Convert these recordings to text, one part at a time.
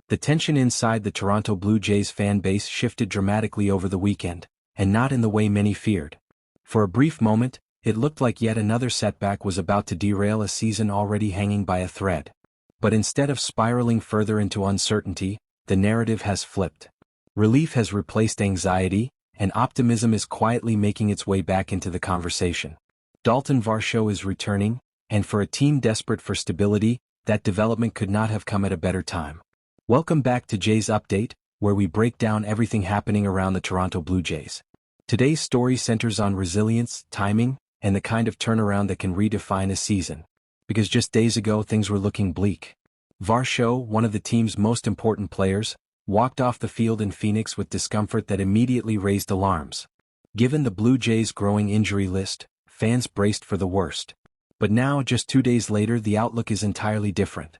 The tension inside the Toronto Blue Jays fan base shifted dramatically over the weekend, and not in the way many feared. For a brief moment, it looked like yet another setback was about to derail a season already hanging by a thread. But instead of spiraling further into uncertainty, the narrative has flipped. Relief has replaced anxiety, and optimism is quietly making its way back into the conversation. Dalton Varsho is returning, and for a team desperate for stability, that development could not have come at a better time. Welcome back to Jays Update, where we break down everything happening around the Toronto Blue Jays. Today's story centers on resilience, timing, and the kind of turnaround that can redefine a season. Because just days ago things were looking bleak. Varsho, one of the team's most important players, walked off the field in Phoenix with discomfort that immediately raised alarms. Given the Blue Jays' growing injury list, fans braced for the worst. But now, just 2 days later, the outlook is entirely different.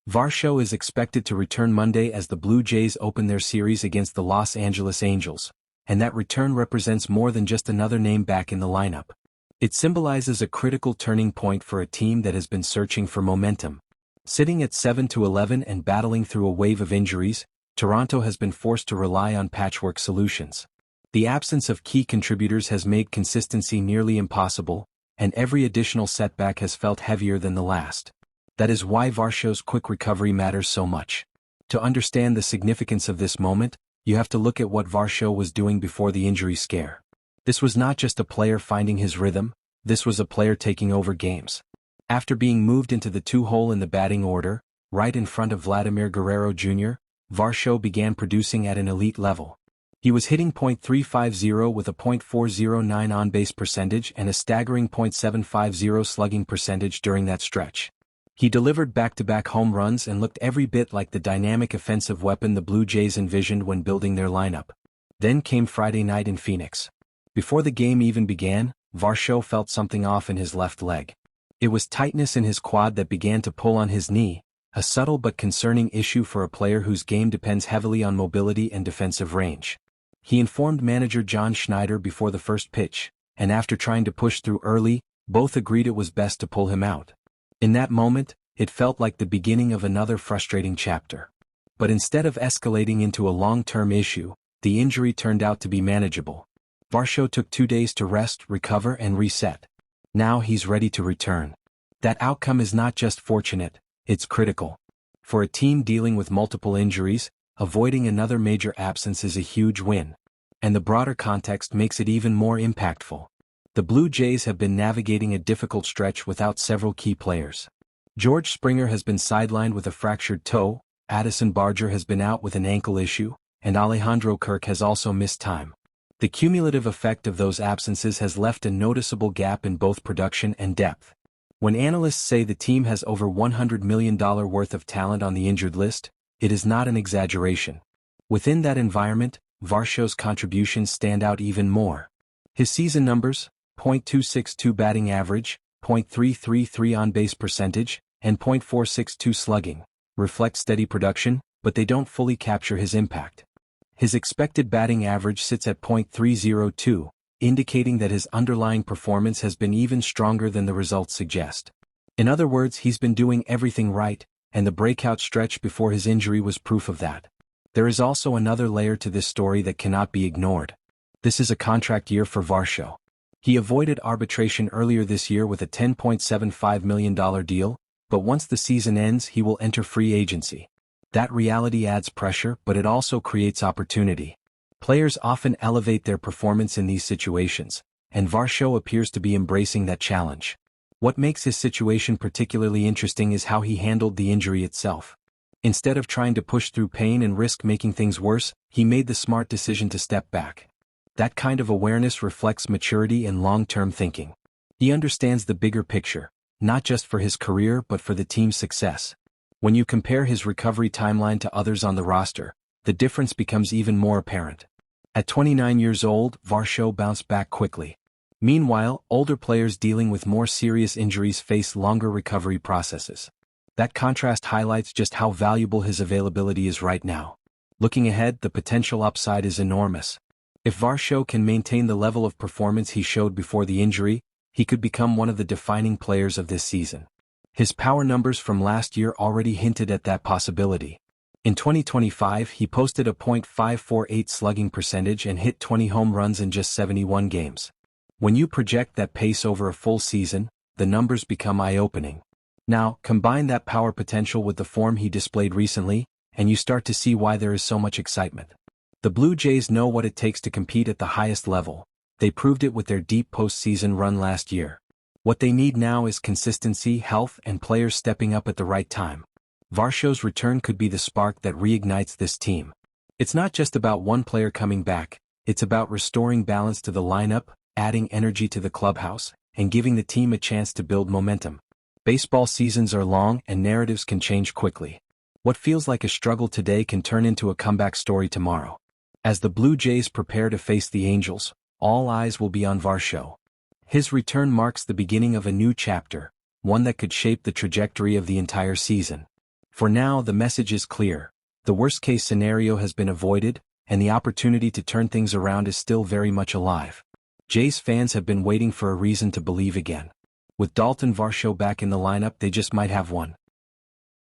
Varsho is expected to return Monday as the Blue Jays open their series against the Los Angeles Angels, and that return represents more than just another name back in the lineup. It symbolizes a critical turning point for a team that has been searching for momentum. Sitting at 7-11 and battling through a wave of injuries, Toronto has been forced to rely on patchwork solutions. The absence of key contributors has made consistency nearly impossible, and every additional setback has felt heavier than the last. That is why Varsho's quick recovery matters so much. To understand the significance of this moment, you have to look at what Varsho was doing before the injury scare. This was not just a player finding his rhythm, this was a player taking over games. After being moved into the 2-hole in the batting order, right in front of Vladimir Guerrero Jr., Varsho began producing at an elite level. He was hitting .350 with a .409 on-base percentage and a staggering .750 slugging percentage during that stretch. He delivered back-to-back home runs and looked every bit like the dynamic offensive weapon the Blue Jays envisioned when building their lineup. Then came Friday night in Phoenix. Before the game even began, Varsho felt something off in his left leg. It was tightness in his quad that began to pull on his knee, a subtle but concerning issue for a player whose game depends heavily on mobility and defensive range. He informed manager John Schneider before the first pitch, and after trying to push through early, both agreed it was best to pull him out. In that moment, it felt like the beginning of another frustrating chapter. But instead of escalating into a long-term issue, the injury turned out to be manageable. Varsho took 2 days to rest, recover, and reset. Now he's ready to return. That outcome is not just fortunate, it's critical. For a team dealing with multiple injuries, avoiding another major absence is a huge win. And the broader context makes it even more impactful. The Blue Jays have been navigating a difficult stretch without several key players. George Springer has been sidelined with a fractured toe, Addison Barger has been out with an ankle issue, and Alejandro Kirk has also missed time. The cumulative effect of those absences has left a noticeable gap in both production and depth. When analysts say the team has over $100 million worth of talent on the injured list, it is not an exaggeration. Within that environment, Varsho's contributions stand out even more. His season numbers, .262 batting average, .333 on-base percentage, and .462 slugging, reflect steady production, but they don't fully capture his impact. His expected batting average sits at .302, indicating that his underlying performance has been even stronger than the results suggest. In other words, he's been doing everything right, and the breakout stretch before his injury was proof of that. There is also another layer to this story that cannot be ignored. This is a contract year for Varsho. He avoided arbitration earlier this year with a $10.75 million deal, but once the season ends he will enter free agency. That reality adds pressure, but it also creates opportunity. Players often elevate their performance in these situations, and Varsho appears to be embracing that challenge. What makes his situation particularly interesting is how he handled the injury itself. Instead of trying to push through pain and risk making things worse, he made the smart decision to step back. That kind of awareness reflects maturity and long-term thinking. He understands the bigger picture, not just for his career but for the team's success. When you compare his recovery timeline to others on the roster, the difference becomes even more apparent. At 29 years old, Varsho bounced back quickly. Meanwhile, older players dealing with more serious injuries face longer recovery processes. That contrast highlights just how valuable his availability is right now. Looking ahead, the potential upside is enormous. If Varsho can maintain the level of performance he showed before the injury, he could become one of the defining players of this season. His power numbers from last year already hinted at that possibility. In 2025, he posted a .548 slugging percentage and hit 20 home runs in just 71 games. When you project that pace over a full season, the numbers become eye-opening. Now, combine that power potential with the form he displayed recently, and you start to see why there is so much excitement. The Blue Jays know what it takes to compete at the highest level. They proved it with their deep postseason run last year. What they need now is consistency, health, and players stepping up at the right time. Varsho's return could be the spark that reignites this team. It's not just about one player coming back, it's about restoring balance to the lineup, adding energy to the clubhouse, and giving the team a chance to build momentum. Baseball seasons are long and narratives can change quickly. What feels like a struggle today can turn into a comeback story tomorrow. As the Blue Jays prepare to face the Angels, all eyes will be on Varsho. His return marks the beginning of a new chapter, one that could shape the trajectory of the entire season. For now, the message is clear. The worst-case scenario has been avoided, and the opportunity to turn things around is still very much alive. Jays fans have been waiting for a reason to believe again. With Dalton Varsho back in the lineup, they just might have one.